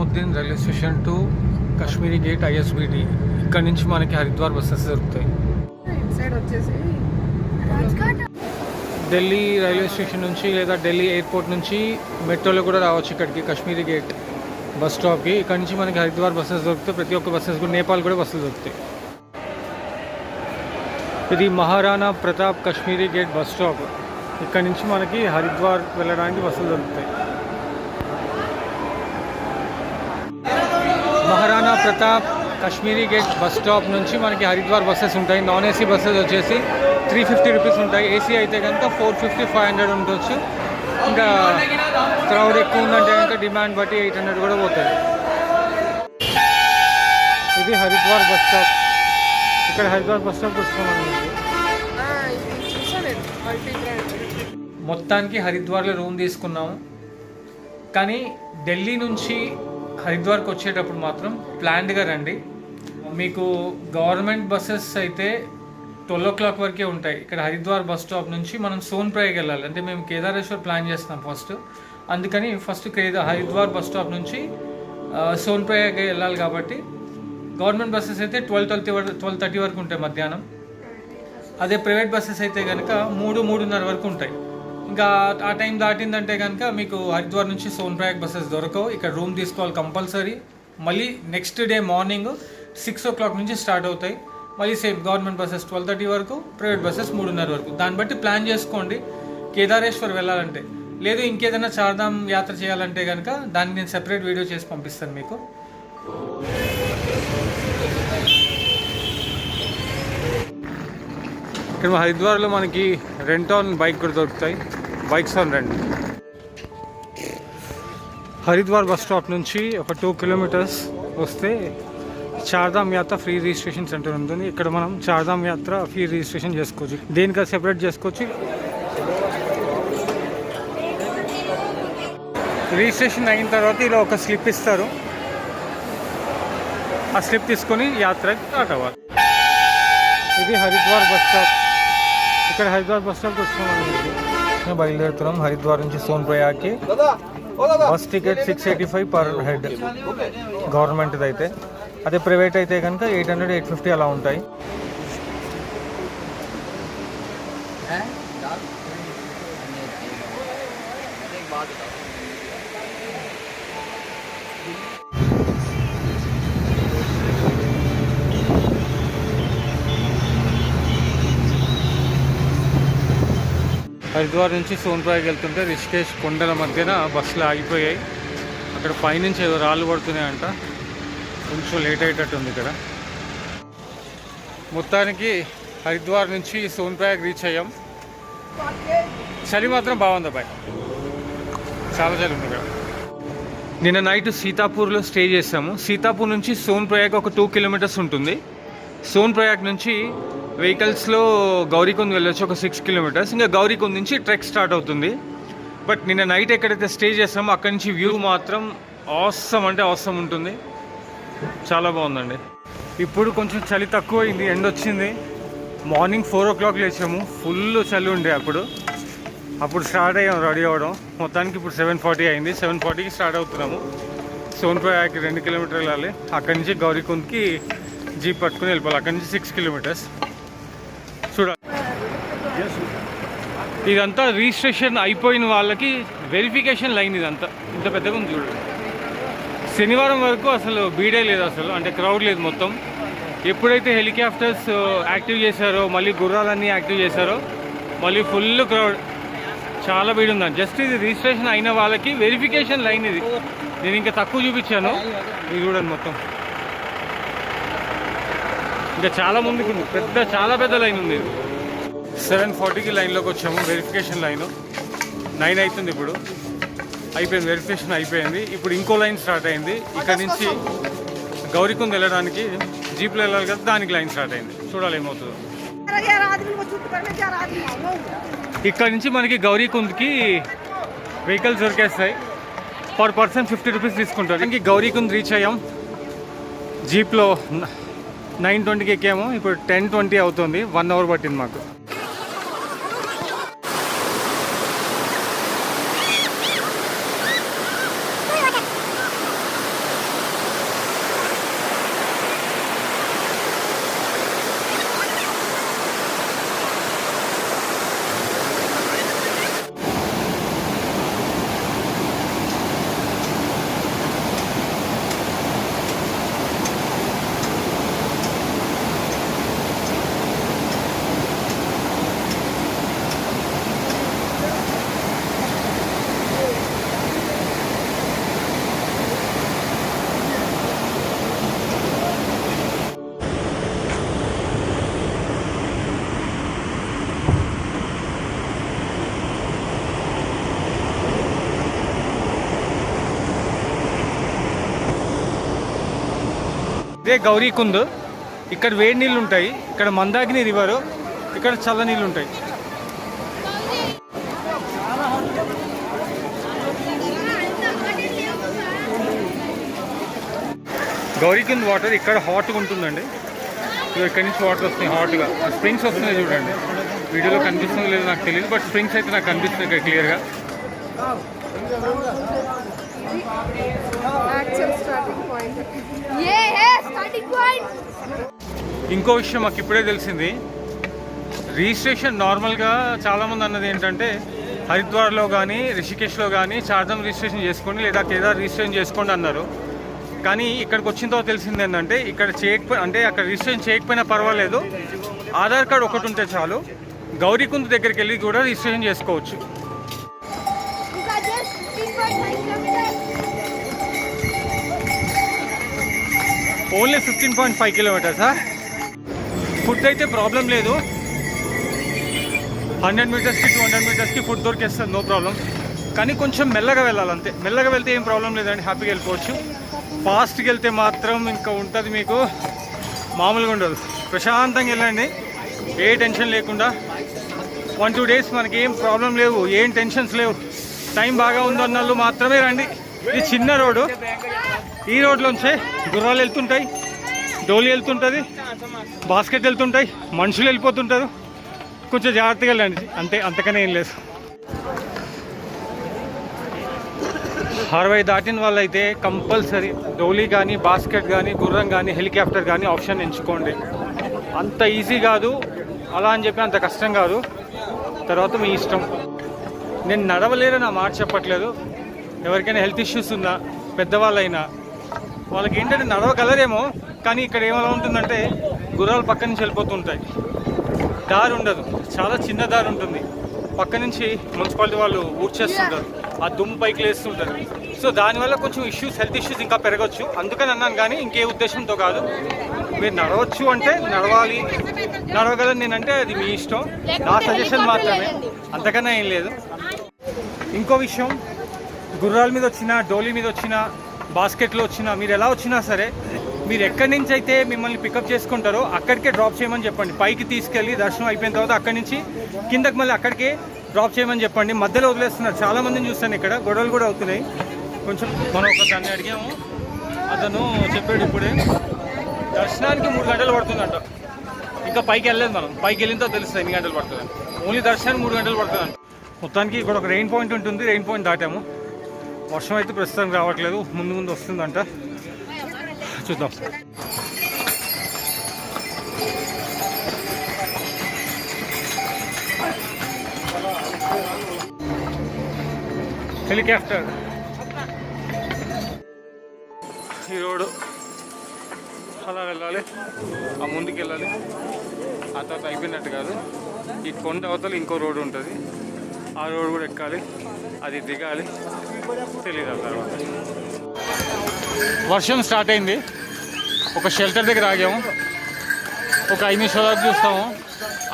Nizamuddin railway station to Kashmiri gate ISBT. ఇక్కడ నుంచి మనకి హరిద్వార్ బస్సెస్ దొరుకుతాయి. ఢిల్లీ రైల్వే స్టేషన్ నుంచి లేదా ఢిల్లీ ఎయిర్పోర్ట్ నుంచి మెట్రోలో కూడా రావచ్చు ఇక్కడికి కాశ్మీరీ గేట్ బస్ స్టాప్కి. ఇక్కడ నుంచి మనకి హరిద్వార్ బస్సెస్ దొరుకుతాయి. ప్రతి ఒక్క బస్సెస్ కూడా నేపాల్ కూడా బస్సులు దొరుకుతాయి. ఇది Maharana Pratap Kashmiri gate bus stop. ఇక్కడ నుంచి మనకి హరిద్వార్ వెళ్ళడానికి బస్సులు దొరుకుతాయి. Maharana Pratap Kashmiri gate bus stop నుంచి మనకి హరిద్వార్ బస్సెస్ ఉంటాయి. నాన్ AC బస్సెస్ వచ్చేసి 350 రూపీస్ ఉంటాయి. AC అయితే కనుక 450-500 ఉండొచ్చు. ఇంకా క్రౌడ్ ఎక్కువ ఉందంటే కనుక డిమాండ్ బట్టి 800 కూడా పోతుంది. ఇది హరిద్వార్ బస్ స్టాప్. ఇక్కడ హరిద్వార్ బస్ స్టాప్ వస్తున్నాం. మొత్తానికి హరిద్వార్లో రూమ్ తీసుకున్నాము. కానీ ఢిల్లీ నుంచి హరిద్వార్కి వచ్చేటప్పుడు మాత్రం ప్లాన్డ్గా రండి. మీకు గవర్నమెంట్ బస్సెస్ అయితే 12 o'clock వరకే ఉంటాయి. ఇక్కడ హరిద్వార్ బస్ స్టాప్ నుంచి మనం సోన్ప్రయాగ్ వెళ్ళాలి. అంటే మేము కేదారేశ్వర్ ప్లాన్ చేస్తాం ఫస్ట్. అందుకని ఫస్ట్ హరిద్వార్ బస్ స్టాప్ నుంచి సోన్ప్రయాగ్ వెళ్ళాలి. కాబట్టి గవర్నమెంట్ బస్సెస్ అయితే 12-12:30 వరకు ఉంటాయి మధ్యాహ్నం. అదే ప్రైవేట్ బస్సెస్ అయితే కనుక 3-3:30 వరకు ఉంటాయి. ఇంకా ఆ టైం దాటిందంటే కనుక మీకు హరిద్వార్ నుంచి సోన్ప్రయాగ్ బస్సెస్ దొరకవు. ఇక్కడ రూమ్ తీసుకోవాలి కంపల్సరీ. మళ్ళీ నెక్స్ట్ డే మార్నింగ్ 6 o'clock నుంచి స్టార్ట్ అవుతాయి. మళ్ళీ సేమ్ గవర్నమెంట్ బస్సెస్ 12:30 వరకు, ప్రైవేట్ బస్సెస్ 3:30 వరకు. దాన్ని బట్టి ప్లాన్ చేసుకోండి కేదారేశ్వర్ వెళ్ళాలంటే. లేదు ఇంకేదైనా చార్ధామ్ యాత్ర చేయాలంటే కనుక దానికి నేను సెపరేట్ వీడియో చేసి పంపిస్తాను మీకు. ఇక్కడ హరిద్వార్లో మనకి రెంట్ ఆన్ బైక్ కూడా దొరుకుతాయి. Bikes on rent. Haridwar bus stop నుంచి ఒక 2 kilometers వస్తే చార్ధామ్ యాత్ర ఫ్రీ రిజిస్ట్రేషన్ సెంటర్ ఉంటుంది. ఇక్కడ మనం చార్ధామ్ యాత్ర ఫ్రీ రిజిస్ట్రేషన్ చేసుకోవచ్చు. దేనికి సెపరేట్ చేసుకోవచ్చు. రిజిస్ట్రేషన్ అయిన తర్వాత ఇలా ఒక స్లిప్ ఇస్తారు. ఆ స్లిప్ తీసుకొని యాత్రకి స్టార్ట్ అవ్వాలి. ఇది హరిద్వార్ బస్ స్టాప్. ఇక్కడ హరిద్వార్ బస్ స్టాప్ వస్తున్నాం. బయలుదేరుతున్నాం హరిద్వార్ నుంచి సోన్ప్రయాగ్కి. బస్ టికెట్ 685 per head గవర్నమెంట్ది అయితే. అదే ప్రైవేట్ అయితే కనుక 800-850 అలా ఉంటాయి. హరిద్వార్ నుంచి సోన్ప్రయాగ్ వెళ్తుంటే రిషికేష్ కొండల మధ్యన బస్సులు ఆగిపోయాయి. అక్కడ పైనుంచి ఏదో రాళ్ళు పడుతున్నాయంట. కొంచెం లేట్ అయ్యేటట్టుంది ఇక్కడ. మొత్తానికి హరిద్వార్ నుంచి సోన్ప్రయాగ్ రీచ్ అయ్యాం. చలి మాత్రం బాగుంది అబ్బాయి, చాలా చలి ఉంది ఇక్కడ. నిన్న నైట్ సీతాపూర్లో స్టే చేసాము. సీతాపూర్ నుంచి సోన్ప్రయాగ్ ఒక 2 kilometers ఉంటుంది. సోన్ప్రయాగ్ నుంచి వెహికల్స్లో గౌరీకుంద్ వెళ్ళొచ్చు ఒక 6 kilometers. ఇంకా గౌరీకుంద్ నుంచి ట్రెక్ స్టార్ట్ అవుతుంది. బట్ నిన్న నైట్ ఎక్కడైతే స్టే చేసామో అక్కడి నుంచి వ్యూ మాత్రం ఆసమ్ అంటే ఆసమ్ ఉంటుంది. చాలా బాగుందండి. ఇప్పుడు కొంచెం చలి తక్కువ అయింది, ఎండ వచ్చింది. Morning 4 o'clock లేచాము. ఫుల్ చలి ఉండే అప్పుడు స్టార్ట్ అయ్యాము రెడీ అవ్వడం. మొత్తానికి ఇప్పుడు 7:40 అయింది. 7:40కి స్టార్ట్ అవుతున్నాము. సోన్ప్రయాగ్కి 2 kilometers వెళ్ళాలి. అక్కడి నుంచి గౌరీకుంద్కి జీప్ పట్టుకుని వెళ్ళిపోవాలి. అక్కడి నుంచి 6 kilometers. చూడాలి. ఇదంతా రిజిస్ట్రేషన్ అయిపోయిన వాళ్ళకి వెరిఫికేషన్ లైన్. ఇదంతా ఇంత పెద్దగా ఉంది చూడండి. శనివారం వరకు అసలు బీడే లేదు, అసలు అంటే క్రౌడ్ లేదు మొత్తం. ఎప్పుడైతే హెలికాప్టర్స్ యాక్టివ్ చేశారో, మళ్ళీ గుర్రాలన్నీ యాక్టివ్ చేశారో, మళ్ళీ ఫుల్ క్రౌడ్, చాలా బీడ్ ఉందండి. జస్ట్ ఇది రిజిస్ట్రేషన్ అయిన వాళ్ళకి వెరిఫికేషన్ లైన్. ఇది నేను ఇంకా తక్కువ చూపించాను. ఇది చూడండి మొత్తం ఇంకా చాలా ముందుకు ఉంది. చాలా పెద్ద లైన్ ఉంది. 7:40కి లైన్లోకి వచ్చాము. వెరిఫికేషన్ లైన్ 9 అవుతుంది. ఇప్పుడు అయిపోయింది, వెరిఫికేషన్ అయిపోయింది. ఇప్పుడు ఇంకో లైన్ స్టార్ట్ అయింది. ఇక్కడ నుంచి గౌరీకుంద్ వెళ్ళడానికి జీప్లో వెళ్ళాలి కదా, దానికి లైన్ స్టార్ట్ అయింది. చూడాలి ఏమవుతుందో. ఇక్కడ నుంచి మనకి గౌరీకుంద్కి వెహికల్స్ దొరికేస్తాయి. పర్ పర్సన్ 50 రూపీస్ తీసుకుంటారు. ఇంక గౌరీకుంద్ రీచ్ అయ్యాం. జీప్లో 9:20కి ఎక్కాము. ఇప్పుడు 10:20 అవుతుంది. 1 hour పట్టింది మాకు. ఇదే గౌరీకుంద్. ఇక్కడ వేడి నీళ్ళు ఉంటాయి, ఇక్కడ మందాకిని రివరు, ఇక్కడ చల్ల నీళ్ళు ఉంటాయి. గౌరీకుంద్ వాటర్ ఇక్కడ హాట్గా ఉంటుందండి. ఇక్కడి నుంచి వాటర్ వస్తున్నాయి హాట్గా, స్ప్రింగ్స్ వస్తున్నాయి చూడండి. వీడియోలో కనిపిస్తుందో లేదో నాకు తెలియదు, బట్ స్ప్రింగ్స్ అయితే నాకు కనిపిస్తుంది ఇక్కడ క్లియర్గా. ఇంకో విషయం మాకు ఇప్పుడే తెలిసింది, రిజిస్ట్రేషన్ నార్మల్గా చాలామంది అన్నది ఏంటంటే హరిద్వార్లో కానీ రిషికేష్లో కానీ చార్ధామ్ రిజిస్ట్రేషన్ చేసుకోండి లేదా కేదార్ రిజిస్ట్రేషన్ చేసుకోండి అన్నారు. కానీ ఇక్కడికి వచ్చిన తర్వాత తెలిసింది ఏంటంటే ఇక్కడ అంటే అక్కడ రిజిస్ట్రేషన్ చేయకపోయినా పర్వాలేదు, ఆధార్ కార్డు ఒకటి ఉంటే చాలు, గౌరీకుంద్ దగ్గరికి వెళ్ళి కూడా రిజిస్ట్రేషన్ చేసుకోవచ్చు. ఓన్లీ 15.5 కిలోమీటర్సా? ఫుడ్ అయితే ప్రాబ్లం లేదు, 100 మీటర్స్కి 200 మీటర్స్కి ఫుడ్ దొరికేస్తుంది, నో ప్రాబ్లం. కానీ కొంచెం మెల్లగా వెళ్ళాలి అంతే. మెల్లగా వెళ్తే ఏం ప్రాబ్లం లేదండి, హ్యాపీగా వెళ్ళిపోవచ్చు. ఫాస్ట్కి వెళ్తే మాత్రం ఇంకా ఉంటుంది మీకు, మామూలుగా ఉండదు. ప్రశాంతంగా వెళ్ళండి, ఏ టెన్షన్ లేకుండా. 1-2 డేస్ మనకి ఏం ప్రాబ్లం లేవు, ఏం టెన్షన్స్ లేవు, టైం బాగా ఉందన్నళ్ళు మాత్రమే రండి. ఇది చిన్న రోడ్డు, ఈ రోడ్లోంచే గుర్రాలు వెళ్తుంటాయి, డోలి వెళ్తుంటుంది, బాస్కెట్ వెళ్తుంటాయి, మనుషులు వెళ్ళిపోతుంటారు. కొంచెం జాగ్రత్తగా వెళ్ళండి అంతే, అంతకనే ఏం లేదు. 60 దాటిన వాళ్ళైతే కంపల్సరీ డోలీ కానీ బాస్కెట్ కానీ గుర్రం కానీ హెలికాప్టర్ కానీ ఆప్షన్ ఎంచుకోండి. అంత ఈజీ కాదు, అలా అని చెప్పి అంత కష్టం కాదు, తర్వాత మీ ఇష్టం. నేను నడవలేరని ఆ మాట చెప్పట్లేదు. ఎవరికైనా హెల్త్ ఇష్యూస్ ఉన్నా పెద్దవాళ్ళైనా వాళ్ళకి ఏంటంటే నడవగలరేమో, కానీ ఇక్కడ ఏమైనా ఉంటుందంటే గుర్రాలు పక్క నుంచి వెళ్ళిపోతుంటాయి, దారి ఉండదు, చాలా చిన్న దారి ఉంటుంది, పక్క నుంచి మున్సిపాలిటీ వాళ్ళు ఊడ్చేస్తుంటారు, ఆ దుమ్ము పైకి లేస్తుంటారు. సో దానివల్ల కొంచెం ఇష్యూస్, హెల్త్ ఇష్యూస్ ఇంకా పెరగచ్చు. అందుకని అన్నాను, కానీ ఇంకే ఉద్దేశంతో కాదు. మీరు నడవచ్చు అంటే నడవాలి, నడవగలను నేనంటే అది మీ ఇష్టం, నా సజెషన్ మాత్రమే, అంతకన్నా ఏం లేదు. ఇంకో విషయం, గుర్రాల మీద వచ్చినా డోలీ మీద వచ్చినా బాస్కెట్లో వచ్చినా మీరు ఎలా వచ్చినా సరే, మీరు ఎక్కడి నుంచి అయితే మిమ్మల్ని పికప్ చేసుకుంటారో అక్కడికే డ్రాప్ చేయమని చెప్పండి. పైకి తీసుకెళ్ళి దర్శనం అయిపోయిన తర్వాత అక్కడి నుంచి కిందకి మళ్ళీ అక్కడికే డ్రాప్ చేయమని చెప్పండి. మధ్యలో వదిలేస్తున్నారు, చాలామందిని చూస్తాను ఇక్కడ, గొడవలు కూడా అవుతున్నాయి. కొంచెం మనం ఒక దాన్ని అడిగాము, అతను చెప్పాడు ఇప్పుడే దర్శనానికి 3 గంటలు పడుతుందంట. ఇంకా పైకి వెళ్ళలేదు, మనం పైకి వెళ్ళిన తర్వాత తెలుస్తుంది ఎన్ని గంటలు పడుతుంది. ఓన్లీ దర్శనానికి 3 గంటలు పడుతుందంట. మొత్తానికి ఇక్కడ ఒక రెయిన్ పాయింట్ ఉంటుంది, రెయిన్ పాయింట్ దాటాము. వర్షం అయితే ప్రస్తుతానికి రావట్లేదు, ముందు ముందు వస్తుందంట, చూద్దాం. హెలికాప్టర్ ఈ రోడ్డు అలా వెళ్ళాలి, ఆ ముందుకు వెళ్ళాలి, ఆ తర్వాత అయిపోయినట్టు కాదు. ఈ కొండ అవతల ఇంకో రోడ్డు ఉంటుంది, ఆ రోడ్డు కూడా ఎక్కాలి, అది దిగాలి, తెలియదు ఆ తర్వాత. వర్షం స్టార్ట్ అయింది, ఒక షెల్టర్ దగ్గర ఆగాము, ఒక 5 నిమిషాల వరకు చూస్తాము,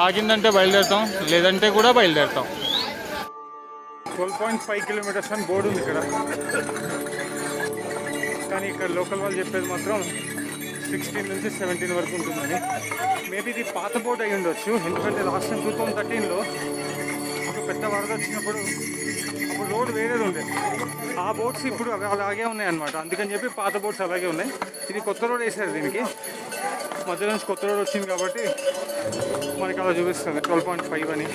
ఆగిందంటే బయలుదేరుతాం, లేదంటే కూడా బయలుదేరుతాం. 12.5 కిలోమీటర్స్ అని బోర్డు ఉంది ఇక్కడ, కానీ ఇక్కడ లోకల్ వాళ్ళు చెప్పేది మాత్రం 16 నుంచి 17 వరకు ఉంటుందని. మేబీ ఇది పాత బోర్డు అయి ఉండొచ్చు, ఎందుకంటే లాస్ట్ టైం 2013లో ఒక పెద్ద వరద వచ్చినప్పుడు అప్పుడు రోడ్డు వేరేది ఉండే, ఆ బోట్స్ ఇప్పుడు అవి అలాగే ఉన్నాయి అన్నమాట. అందుకని చెప్పి పాత బోట్స్ అలాగే ఉన్నాయి. ఇది కొత్త రోడ్ వేసారు, దీనికి మధ్యలో నుంచి కొత్త రోడ్ వచ్చింది కాబట్టి మనకి అలా చూపిస్తుంది 12.5 అని.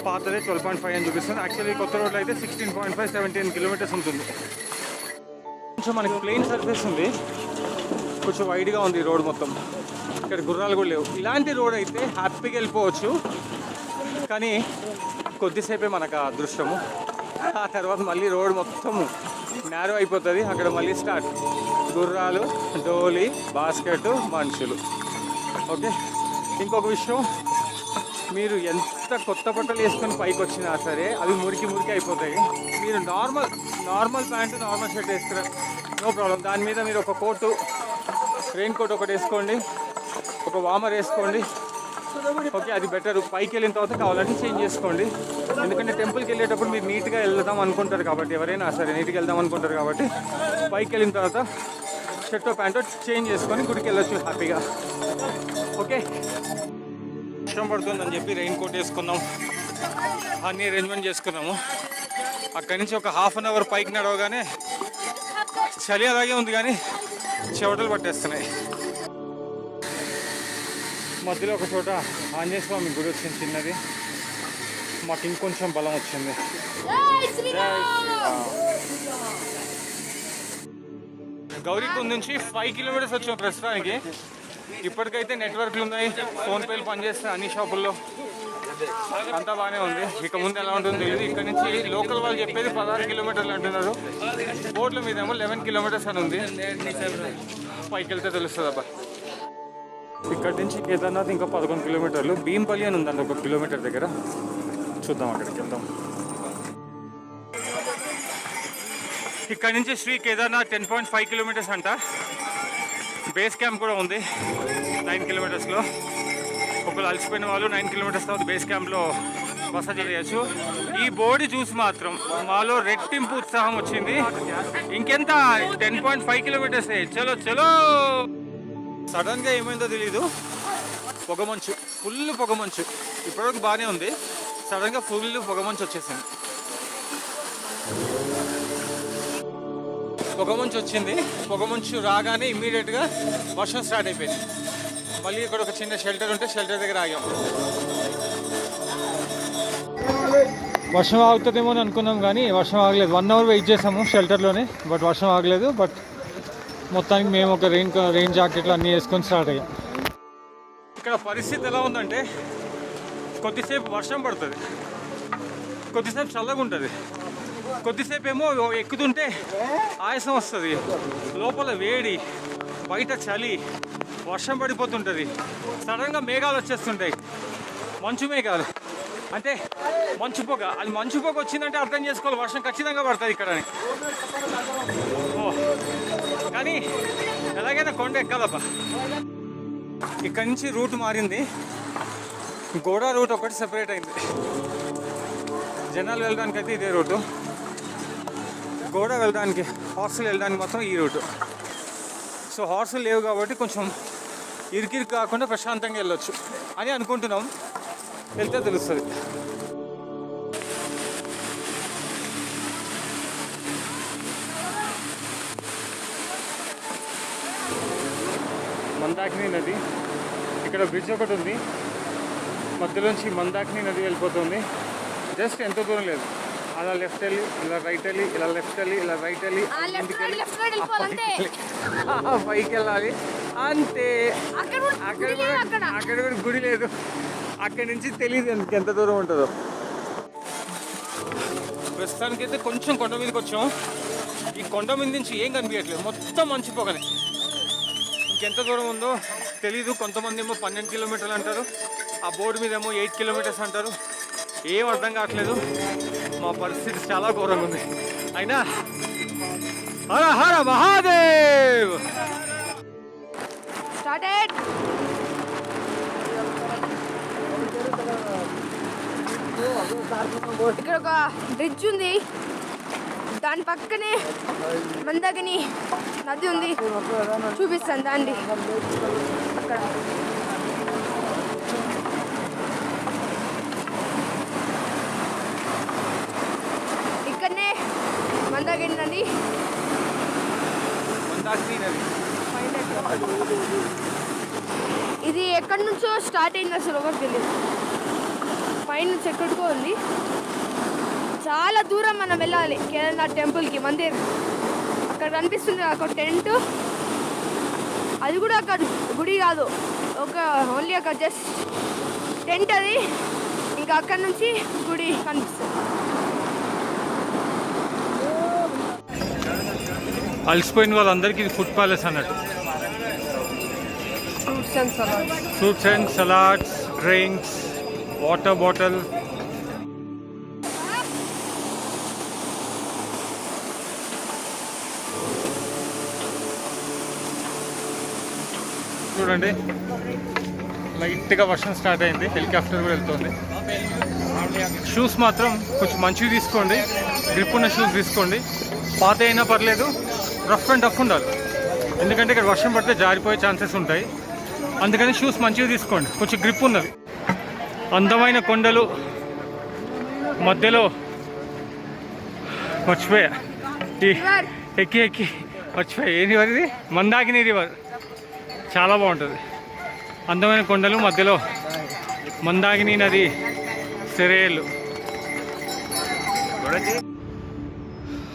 పాతదే 12.5 అని చూపిస్తుంది. యాక్చువల్లీ కొత్త రోడ్లో అయితే 16.5 17 కిలోమీటర్స్ ఉంటుంది. కొంచెం మనకి ప్లెయిన్ సర్ఫేస్ ఉంది, కొంచెం వైడ్గా ఉంది రోడ్ మొత్తం, ఇక్కడ గుర్రాలు కూడా లేవు. ఇలాంటి రోడ్ అయితే హ్యాపీగా వెళ్ళిపోవచ్చు, కానీ కొద్దిసేపే మనకు ఆ అదృష్టము. ఆ తర్వాత మళ్ళీ రోడ్ మొత్తం నేరో అయిపోతుంది, అక్కడ మళ్ళీ స్టార్ట్ గుర్రాలు, డోలీ, బాస్కెట్, మనుషులు. ఓకే, ఇంకొక విషయం, మీరు ఎంత కొత్త బట్టలు వేసుకొని పైకి వచ్చినా సరే అవి మురికి మురికి అయిపోతాయి. మీరు నార్మల్ ప్యాంటు, నార్మల్ షర్ట్ వేసుకున్నారు, నో ప్రాబ్లం. దాని మీద మీరు ఒక కోటు, రెయిన్ కోట్ ఒకటి వేసుకోండి, ఒక వామర్ వేసుకోండి, ఓకే, అది బెటర్. పైకి వెళ్ళిన తర్వాత కావాలంటే చేంజ్ చేసుకోండి, ఎందుకంటే టెంపుల్కి వెళ్ళేటప్పుడు మీరు నీట్గా వెళ్దాం అనుకుంటారు కాబట్టి, ఎవరైనా సరే నీట్గా వెళ్దాం అనుకుంటారు కాబట్టి పైకి వెళ్ళిన తర్వాత షర్ట్ ప్యాంటు చేంజ్ చేసుకొని గుడికి వెళ్ళొచ్చు హ్యాపీగా. ఓకే, వర్షం పడుతుందని చెప్పి రెయిన్ కోట్ వేసుకున్నాం, అన్నీ అరేంజ్మెంట్ చేసుకున్నాము. అక్కడి నుంచి ఒక హాఫ్ అన్ అవర్ పైకి నడవగానే చలి అలాగే ఉంది కానీ చెమటలు పట్టేస్తున్నాయి. మధ్యలో ఒక చోట ఆంజనేయ స్వామి గుడి వచ్చింది చిన్నది, మాకు ఇంకొంచెం బలం వచ్చింది. గౌరీకుండ్ నుంచి 5 కిలోమీటర్స్ వచ్చాం ప్రస్తుతానికి. ఇప్పటికైతే నెట్వర్క్లు ఉన్నాయి, ఫోన్పేలు పనిచేస్తాయి అన్ని షాపుల్లో, అంతా బాగానే ఉంది. ఇక ముందు ఎలా ఉంటుందో తెలియదు. ఇక్కడ నుంచి లోకల్ వాళ్ళు చెప్పేది 16 కిలోమీటర్లు అంటున్నారు, బోర్డుల మీద ఏమో 11 కిలోమీటర్స్ అని ఉంది. పైకి వెళ్తే తెలుస్తుంది అబ్బా. ఇక్కడ నుంచి కేదార్నాథ్ ఇంకా 11 కిలోమీటర్లు. భీంపల్లి అని ఉందండి 1 కిలోమీటర్ దగ్గర, చూద్దాం అక్కడికి వెళ్దాం. ఇక్కడ నుంచి శ్రీ కేదార్నాథ్ 10.5 కిలోమీటర్స్ అంట. బేస్ క్యాంప్ కూడా ఉంది 9 కిలోమీటర్స్లో. ఒకళ్ళు అలసిపోయిన వాళ్ళు 9 కిలోమీటర్స్ తర్వాత బేస్ క్యాంప్లో బస చేయవచ్చు. ఈ బోర్డు చూసి మాత్రం మాలో రెట్టింపు ఉత్సాహం వచ్చింది. ఇంకెంత 10.5 కిలోమీటర్స్, చలో చలో. సడన్గా ఏమైందో తెలీదు, పొగమంచు, ఫుల్ పొగమంచు. ఇప్పటివరకు బాగానే ఉంది, సడన్గా ఫుల్ పొగమంచు వచ్చేసింది. పొగమంచు వచ్చింది, పొగమంచు రాగానే ఇమ్మీడియట్గా వర్షం స్టార్ట్ అయిపోయింది. మళ్ళీ ఇక్కడ ఒక చిన్న షెల్టర్ ఉంటే షెల్టర్ దగ్గర ఆగాం. వర్షం ఆగుతుందేమో అని అనుకున్నాం కానీ వర్షం ఆగలేదు. 1 అవర్ వెయిట్ చేసాము షెల్టర్లోనే, బట్ వర్షం ఆగలేదు. బట్ మొత్తానికి మేము ఒక రెయిన్ జాకెట్లు అన్నీ వేసుకొని స్టార్ట్ అయ్యాం. ఇక్కడ పరిస్థితి ఎలా ఉందంటే కొద్దిసేపు వర్షం పడుతుంది, కొద్దిసేపు చల్లగా ఉంటుంది, కొద్దిసేపు ఏమో ఎక్కుతుంటే ఆయాసం వస్తుంది, లోపల వేడి, బయట చలి, వర్షం పడిపోతుంటుంది. సడన్గా మేఘాలు వచ్చేస్తుంటాయి, మంచు మేఘాలు, అంటే మంచు పొగ. అది మంచు పొగ వచ్చిందంటే అర్థం చేసుకోవాలి వర్షం ఖచ్చితంగా పడుతుంది ఇక్కడ అని. కానీ ఎలాగైనా కొండ ఎక్కాలబ్బా. ఇక్కడ నుంచి రూట్ మారింది, గోడా రూట్ ఒకటి సెపరేట్ అయింది. జనాలు వెళ్ళడానికి అయితే ఇదే రూటు, గోడా వెళ్ళడానికి హార్సులు వెళ్ళడానికి మాత్రం ఈ రూటు. సో హార్సులు లేవు కాబట్టి కొంచెం ఇరికిరికి కాకుండా ప్రశాంతంగా వెళ్ళొచ్చు అని అనుకుంటున్నాం, వెళ్తే తెలుస్తుంది. మందాకిని నది, ఇక్కడ బ్రిడ్జ్ ఒకటి ఉంది, మధ్యలోంచి మందాకిని నది వెళ్ళిపోతుంది. జస్ట్ ఎంతో దూరం లేదు, అలా లెఫ్ట్ వెళ్ళి ఇలా రైట్ వెళ్ళి ఇలా లెఫ్ట్ వెళ్ళి ఇలా రైట్ వెళ్ళి పైకి వెళ్ళాలి అంతే. అక్కడ కూడా గుడి లేదు, అక్కడి నుంచి తెలియదు ఎంత దూరం ఉంటుందో. ప్రస్తుతానికి అయితే కొంచెం కొండ మీదకి వచ్చాం. ఈ కొండ మీద నుంచి ఏం కనిపించట్లేదు, మొత్తం మంచు పొగనే. ఇంకెంత దూరం ఉందో తెలీదు. కొంతమంది ఏమో 12 కిలోమీటర్లు అంటారు, ఆ బోర్డు మీద ఏమో 8 కిలోమీటర్స్ అంటారు. ఏం అర్థం కావట్లేదు, మా పరిస్థితి చాలా ఘోరంగా ఉంది. అయినా హర హర మహాదేవ్. ఇక్కడ ఒక బ్రిడ్జ్ ఉంది, దాని పక్కనే మందాకిని నది ఉంది, చూపిస్తాను దాన్ని. అక్కడ ఇక్కడనే మందాకిని నది. ఇది ఎక్కడి నుంచో స్టార్ట్ అయింది, అసలు ఒకటి తెలియదు. పైనుంచి ఎక్కడికో ఉంది, చాలా దూరం మనం వెళ్ళాలి కేదార్నాథ్ టెంపుల్కి, మందిర్. అక్కడ కనిపిస్తుంది ఒక టెంట్, అది కూడా అక్కడ గుడి కాదు, ఒక ఓన్లీ అక్కడ జస్ట్ టెంట్ అది. ఇంకా అక్కడ నుంచి గుడి కనిపిస్తుంది. అలసిపోయిన వాళ్ళందరికీ ఇది ఫుడ్ ప్యాలెస్ అన్నట్టు. Fruits and salads, drinks, water bottle. చూడండి, లైట్గా వర్షం స్టార్ట్ అయింది, హెలికాప్టర్ కూడా వెళ్తుంది. షూస్ మాత్రం కొంచెం మంచివి తీసుకోండి, గ్రిప్ ఉన్న షూస్ తీసుకోండి. పాత అయినా పర్లేదు, రఫ్ అండ్ టఫ్ ఉండాలి. ఎందుకంటే ఇక్కడ వర్షం పడితే జారిపోయే ఛాన్సెస్ ఉంటాయి. అందుకని షూస్ మంచిగా తీసుకోండి, కొంచెం గ్రిప్ ఉన్నది. అందమైన కొండలు మధ్యలో మర్చిపోయా ఈ ఎక్కి ఎక్కి మర్చిపోయా. ఏ రివర్ ఇది? మందాకిని రివర్. చాలా బాగుంటుంది. అందమైన కొండలు మధ్యలో మందాకిని నది, సెరేలు.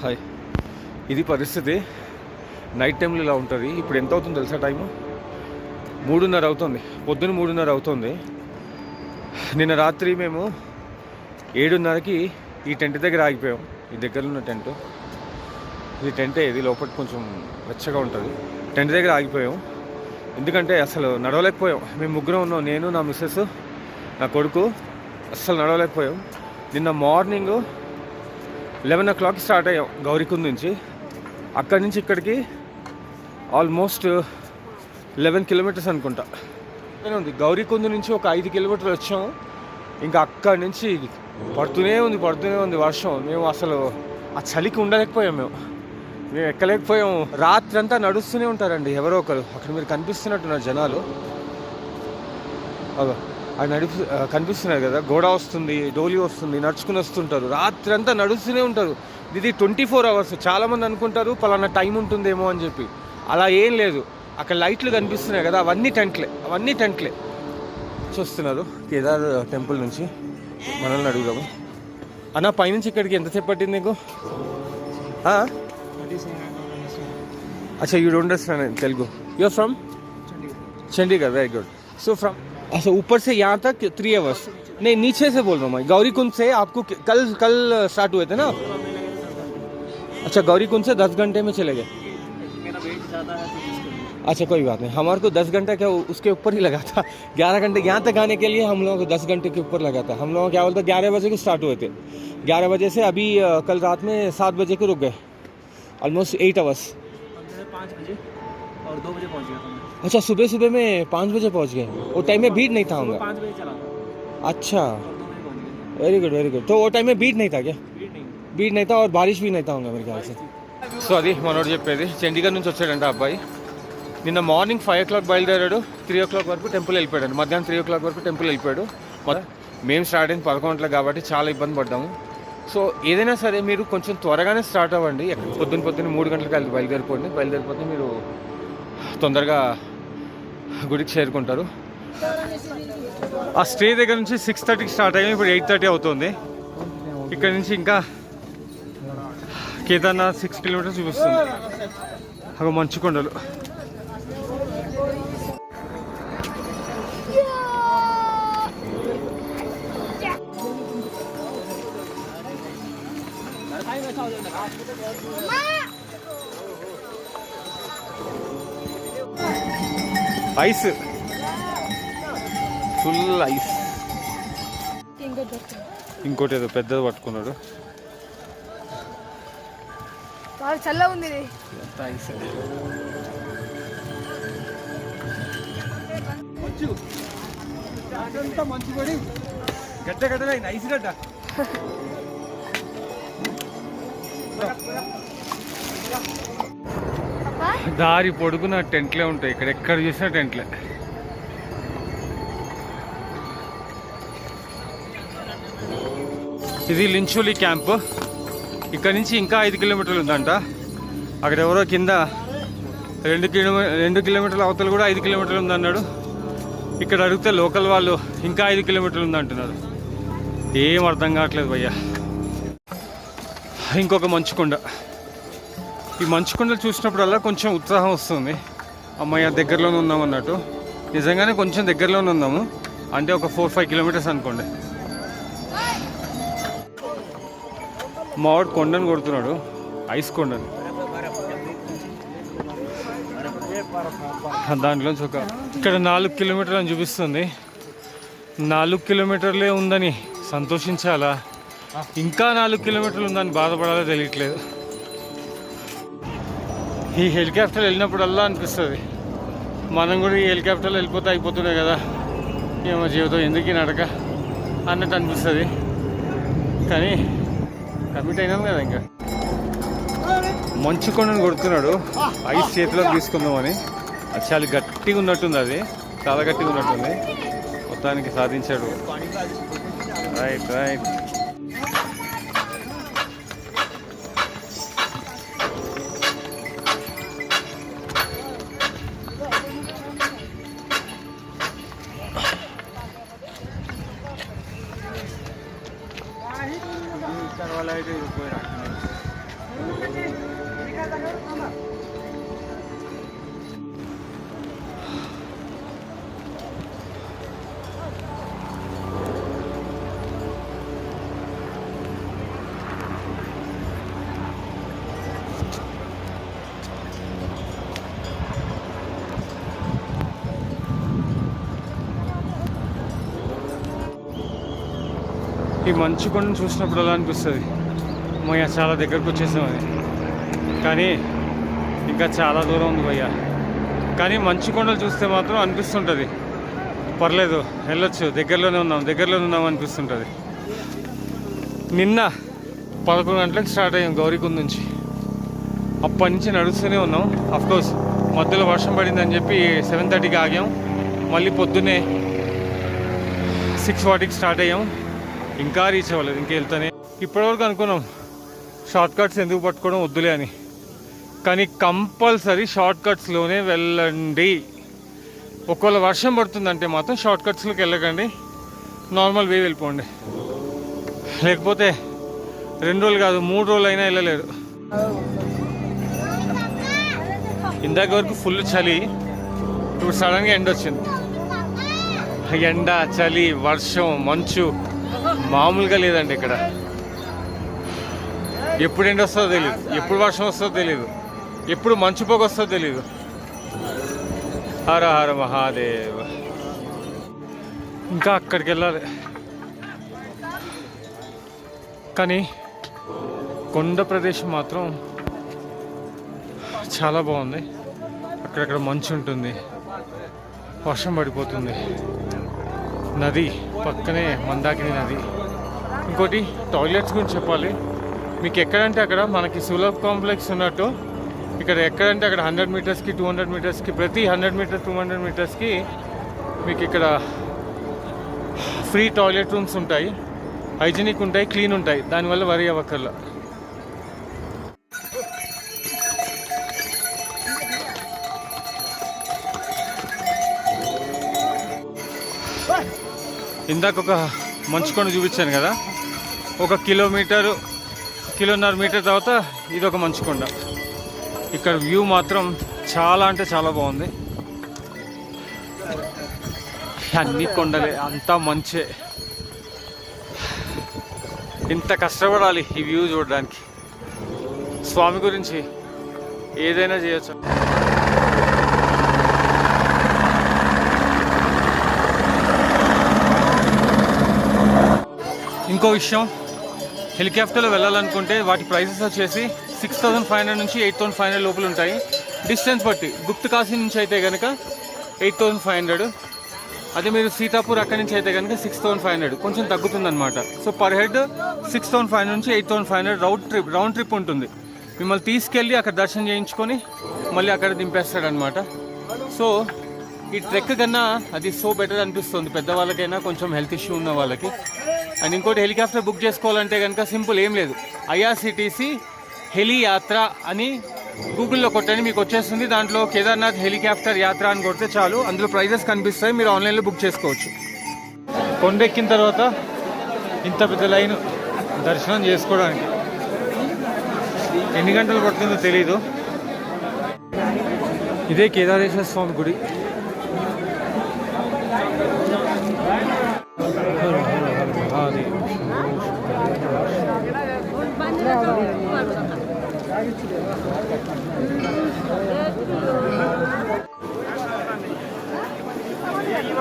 హాయ్, ఇది పరిస్థితి. నైట్ టైంలో ఇలా ఉంటుంది. ఇప్పుడు ఎంత అవుతుంది తెలుసా? టైము 3:30 అవుతుంది. పొద్దున్న 3:30 అవుతుంది. నిన్న రాత్రి మేము 7:30కి ఈ టెంట్ దగ్గర ఆగిపోయాం. ఈ దగ్గర ఉన్న టెంట్, ఇది టెంటే. ఇది లోపల కొంచెం వెచ్చగా ఉంటుంది. టెంట్ దగ్గర ఆగిపోయాం ఎందుకంటే అసలు నడవలేకపోయాం. మేము ముగ్గురం ఉన్నాం, నేను, నా మిస్సెస్, నా కొడుకు. అస్సలు నడవలేకపోయాం. నిన్న మార్నింగ్ 11 o'clock స్టార్ట్ అయ్యాం గౌరీకుంద్ నుంచి. అక్కడి నుంచి ఇక్కడికి ఆల్మోస్ట్ 11 kilometers అనుకుంటా ఉంది. గౌరీకుంద్ నుంచి ఒక 5 kilometers వచ్చాము. ఇంకా అక్కడి నుంచి పడుతూనే ఉంది వర్షం. మేము అసలు ఆ చలికి ఉండలేకపోయాం. మేము ఎక్కలేకపోయాం. రాత్రి అంతా నడుస్తూనే ఉంటారండి ఎవరో ఒకరు. అక్కడ మీరు కనిపిస్తున్నట్టున్నారు జనాలు. అది కనిపిస్తున్నారు కదా, గోడ వస్తుంది, డోలీ వస్తుంది, నడుచుకుని వస్తుంటారు. రాత్రి అంతా నడుస్తూనే ఉంటారు. ఇది 24 hours. చాలామంది అనుకుంటారు పలానా టైం ఉంటుందేమో అని చెప్పి. అలా ఏం లేదు. అక్కడ లైట్లు కనిపిస్తున్నాయి కదా, అవన్నీ టెంట్లే చూస్తున్నారు. కేదార్ టెంపుల్ నుంచి మనల్ని అడుగుదాము. అన్న, పైనుంచి ఇక్కడికి ఎంతసేపు పట్టింది నీకు? अच्छा, you don't understand Telugu. You're from Chandigarh. Very good. So from अच्छा ऊपर से यहाँ तक 3 hours. नहीं, नीचे से बोल रहा हूँ मैं. गौरीकुंड से आपको कल स्टार्ट हुए थे ना? अच्छा, गौरीकुंड से 10 घंटे में चले गए. अच्छा, कोई बात नहीं. हमारे को 10 घंटा क्या उसके ऊपर ही लगा था. 11 घंटे यहाँ तक आने के लिए हम लोगों को 10 घंटे के ऊपर लगा था. हम लोग क्या बोलते 11 बजे को स्टार्ट हुए थे. 11 बजे से अभी कल रात में 7 बजे को रुक गए. Almost 8 hours. 5 बजे और 2 बजे पहुंच गया था. अच्छा, सुबह में 5 बजे पहुंच गए. वो टाइम में भीड़ नहीं था होगा? 5 बजे चला था. अच्छा, और 2 बजे पहुंच गया. Very good. तो वो टाइम में भीड़ नहीं था क्या? भीड़ नहीं था और बारिश भी नहीं था होगा मेरे ख्याल से. సో అది మనోడు చెప్పేది. చండీగఢ్ నుంచి వచ్చాడంట అబ్బాయి. నిన్న మార్నింగ్ 5 o'clock బయలుదేరాడు. 3 o'clock వరకు టెంపుల్ వెళ్ళిపోయాడు. మధ్యాహ్నం 3 o'clock వరకు టెంపుల్ వెళ్ళిపోయాడు. మేము స్టార్ట్ అయింది 11 గంటలకు కాబట్టి చాలా ఇబ్బంది పడ్డాము. సో ఏదైనా సరే మీరు కొంచెం త్వరగానే స్టార్ట్ అవ్వండి. పొద్దున్న 3 గంటలకు బయలుదేరిపోతే మీరు తొందరగా గుడికి చేరుకుంటారు. ఆ స్టే దగ్గర నుంచి 6:30కి స్టార్ట్ అయ్యాము. ఇప్పుడు 8:30 అవుతుంది. ఇక్కడ నుంచి ఇంకా కేదార్నాథ్ 6 kilometers చూపిస్తుంది. అవి మంచు కొండలు. Ice, full ice. ఇంకోటి ఏదో పెద్దది పట్టుకున్నాడు. చాలా చల్లగా ఉంది. ఐస్ మంచు పడి గడ్డ ఐస్ గడ్డ. దారి పొడుగున టెంట్లే ఉంటాయి. ఇక్కడ ఎక్కడ చూసినా టెంట్లే. ఇది లించోలి క్యాంప్. ఇక్కడ నుంచి ఇంకా 5 kilometers ఉందంట. అక్కడ ఎవరో కింద 2 kilometers అవతల కూడా 5 kilometers ఉందన్నాడు. ఇక్కడ అడిగితే లోకల్ వాళ్ళు ఇంకా 5 kilometers ఉందంటున్నారు. ఏం అర్థం కావట్లేదు భయ్యా. ఇంకొక మంచుకొండ. ఈ మంచుకొండలు చూసినప్పుడల్లా కొంచెం ఉత్సాహం వస్తుంది. అమ్మయ్య, దగ్గరలోనే ఉన్నాం అన్నట్టు. నిజంగానే కొంచెం దగ్గరలోనే ఉన్నాము. అంటే ఒక 4-5 kilometers అనుకోండి. మావాడు కొండను కొడుతున్నాడు, ఐస్ కొండను. దాంట్లోంచి ఇక్కడ 4 kilometers అని చూపిస్తుంది. 4 kilometers ఉందని సంతోషించాలా, ఇంకా 4 kilometers ఉందని బాధపడాలో తెలియట్లేదు. ఈ హెలికాప్టర్ వెళ్ళినప్పుడల్లా అనిపిస్తుంది మనం కూడా ఈ హెలికాప్టర్లో వెళ్ళిపోతే అయిపోతున్నాయి కదా, ఏమో జీవితం ఎందుకు నడక అన్నట్టు అనిపిస్తుంది. కానీ కమిట్ అయినాం కదా ఇంకా. మంచు కొండను కొడుతున్నాడు, ఐస్ చేతిలోకి తీసుకుందామని. అది చాలా గట్టిగా ఉన్నట్టుంది, అది చాలా గట్టిగా ఉన్నట్టుంది. మొత్తానికి సాధించాడు. Right right. ఈ మంచు కొండను చూసినప్పుడు అలా అనిపిస్తుంది, మయ్య చాలా దగ్గరకు వచ్చేసామని. కానీ ఇంకా చాలా దూరం ఉంది భయ్య. కానీ మంచు కొండలు చూస్తే మాత్రం అనిపిస్తుంటుంది పర్లేదు వెళ్ళొచ్చు, దగ్గరలోనే ఉన్నాం అనిపిస్తుంటుంది. నిన్న 11 గంటలకు స్టార్ట్ అయ్యాం గౌరీకుంద్ నుంచి. అప్పటి నుంచి నడుస్తూనే ఉన్నాం. అఫ్కోర్స్ మధ్యలో వర్షం పడిందని చెప్పి 7:30కి ఆగాం. మళ్ళీ పొద్దున్నే 6:40కి స్టార్ట్ అయ్యాం. ఇంకా రీచ్ అవ్వలేదు, ఇంకా వెళ్తానే. ఇప్పటివరకు అనుకున్నాం షార్ట్ కట్స్ ఎందుకు పట్టుకోవడం వద్దులే అని. కానీ కంపల్సరీ షార్ట్ కట్స్లోనే వెళ్ళండి. ఒకవేళ వర్షం పడుతుందంటే మాత్రం షార్ట్ కట్స్లోకి వెళ్ళకండి, నార్మల్ వే వెళ్ళిపోండి. లేకపోతే 2 రోజులు కాదు 3 రోజులు అయినా వెళ్ళలేరు. ఇందాక వరకు ఫుల్ చలి, ఇప్పుడు సడన్గా ఎండ వచ్చింది. ఎండ, చలి, వర్షం, మంచు మామూలుగా లేదండి ఇక్కడ. ఎప్పుడు ఎండ వస్తుందో తెలియదు, ఎప్పుడు వర్షం వస్తుందో తెలియదు, ఎప్పుడు మంచు పొగ వస్తుందో తెలియదు. హర హర మహాదేవ్. ఇంకా అక్కడికి వెళ్ళాలి. కానీ కొండ ప్రదేశం మాత్రం చాలా బాగుంది. అక్కడక్కడ మంచు ఉంటుంది, వర్షం పడిపోతుంది. నది పక్కనే మందాకిని నది. ఇంకోటి టాయిలెట్స్ గురించి చెప్పాలి. మీకు ఎక్కడంటే అక్కడ మనకి సులభ్ కాంప్లెక్స్ ఉన్నట్టు ఇక్కడ ఎక్కడంటే అక్కడ 100 మీటర్స్కి 200 మీటర్స్కి ప్రతి 100 మీటర్స్ 200 మీటర్స్కి మీకు ఇక్కడ ఫ్రీ టాయిలెట్ రూమ్స్ ఉంటాయి, హైజీనిక్ ఉంటాయి, క్లీన్ ఉంటాయి. దానివల్ల వరి అవ్వక్కర్లా. ఇందాక ఒక మంచు కొండ చూపించాను కదా, 1 కిలోమీటర్ 1.5 మీటర్ తర్వాత ఇది ఒక మంచు కొండ. ఇక్కడ వ్యూ మాత్రం చాలా అంటే చాలా బాగుంది. అన్ని కొండలే, అంతా మంచే. ఇంత కష్టపడాలి ఈ వ్యూ చూడడానికి. స్వామి గురించి ఏదైనా చేయొచ్చు. ఇంకో విషయం, హెలికాప్టర్లో వెళ్ళాలనుకుంటే వాటి ప్రైసెస్ వచ్చేసి 6,500 నుంచి 8,500 లోపల ఉంటాయి, డిస్టెన్స్ బట్టి. గుప్త కాశీ నుంచి అయితే కనుక 8,500, అదే మీరు సీతాపూర్ అక్కడి నుంచి అయితే కనుక 6,500, కొంచెం తగ్గుతుందన్నమాట. సో పర్ హెడ్ 6,500 నుంచి 8,500 రౌండ్ ట్రిప్ ఉంటుంది. మిమ్మల్ని తీసుకెళ్ళి అక్కడ దర్శనం చేయించుకొని మళ్ళీ అక్కడ దింపేస్తాడనమాట. సో ఈ ట్రెక్ కన్నా అది సో బెటర్ అనిపిస్తుంది పెద్దవాళ్ళకైనా, కొంచెం హెల్త్ ఇష్యూ ఉన్న వాళ్ళకి. అండ్ ఇంకోటి, హెలికాప్టర్ బుక్ చేసుకోవాలంటే కనుక సింపుల్, ఏం లేదు. ఐఆర్సిటీసీ హెలి యాత్ర అని గూగుల్లో కొట్టండి, మీకు వచ్చేస్తుంది. దాంట్లో కేదార్నాథ్ హెలికాప్టర్ యాత్ర అని కొడితే చాలు, అందులో ప్రైజెస్ కనిపిస్తాయి, మీరు ఆన్లైన్లో బుక్ చేసుకోవచ్చు. కొండెక్కిన తర్వాత ఇంత పెద్ద లైన్ దర్శనం చేసుకోవడానికి ఎన్ని గంటలు పడుతుందో తెలీదు. ఇదే కేదారేశ్వర స్వామి గుడి.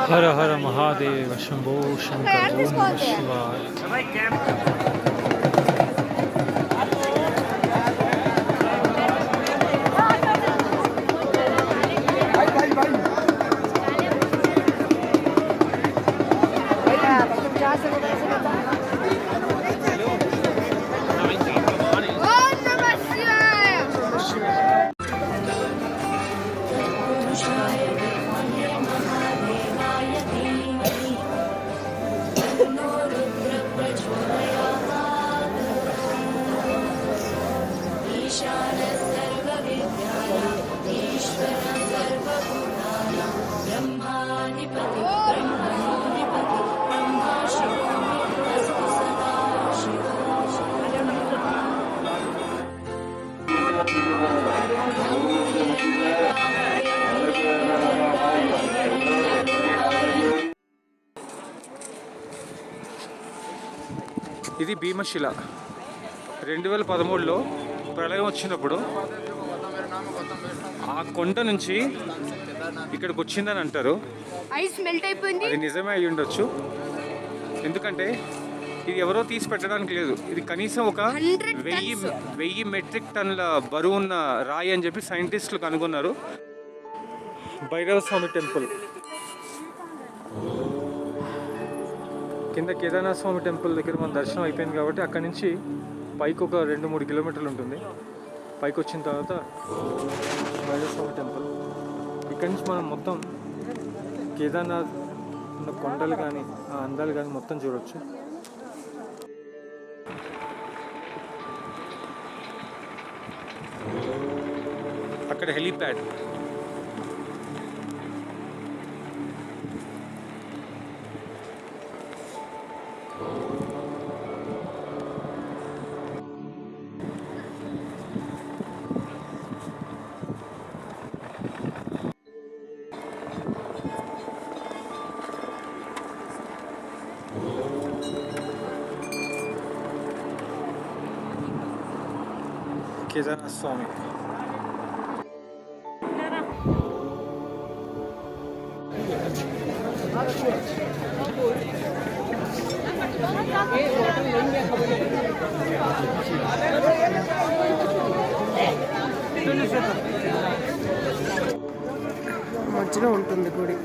హర హర మహాదేవ శంభో శంకర్ ఓం నమః శివాయ. ఇది భీమశిల 2013లో ప్రళయం వచ్చినప్పుడు ఆ కొండ నుంచి ఇక్కడికి వచ్చిందని అంటారు. ఐస్ మెల్ట్ అయిపోయింది. అది నిజమే అయి ఉండొచ్చు, ఎందుకంటే ఇది ఎవరో తీసి పెట్టడానికి లేదు. ఇది కనీసం ఒక 1000 మెట్రిక్ టన్నుల బరువు ఉన్న రాయి అని చెప్పి సైంటిస్టులు కనుగొన్నారు. భైరవ స్వామి టెంపుల్ కింద కేదార్నాథ్ స్వామి టెంపుల్ దగ్గర మన దర్శనం అయిపోయింది కాబట్టి అక్కడి నుంచి పైకి ఒక 2-3 కిలోమీటర్లు ఉంటుంది. పైకి వచ్చిన తర్వాత భైరవ స్వామి టెంపుల్. ఇక్కడి నుంచి మనం మొత్తం కేదార్నాథ్ ఉన్న కొండలు కానీ ఆ అందాలు కానీ మొత్తం చూడవచ్చు. అక్కడ హెలీప్యాడ్. కేదార్నాథ్ స్వామి. మధ్యలో ఉంటుంది గుడి.